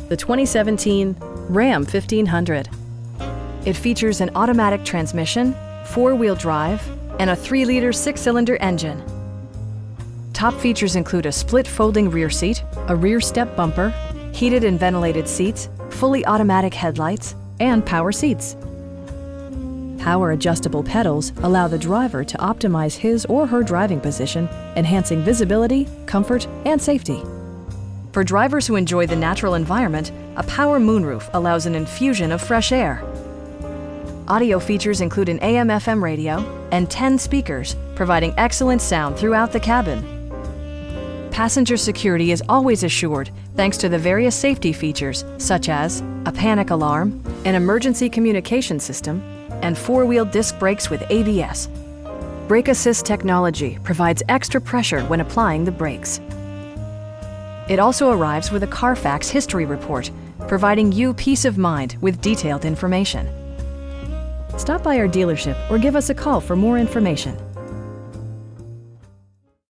the 2017 Ram 1500. It features an automatic transmission, four-wheel drive, and a 3-liter 6-cylinder engine. Top features include a split folding rear seat, a rear step bumper, heated and ventilated seats, fully automatic headlights, and power seats. Power adjustable pedals allow the driver to optimize his or her driving position, enhancing visibility, comfort, and safety. For drivers who enjoy the natural environment, a power moonroof allows an infusion of fresh air. Audio features include an AM/FM radio and 10 speakers, providing excellent sound throughout the cabin. Passenger security is always assured thanks to the various safety features such as a panic alarm, an emergency communication system, and 4-wheel disc brakes with ABS. Brake Assist technology provides extra pressure when applying the brakes. It also arrives with a Carfax history report, providing you peace of mind with detailed information. Stop by our dealership or give us a call for more information.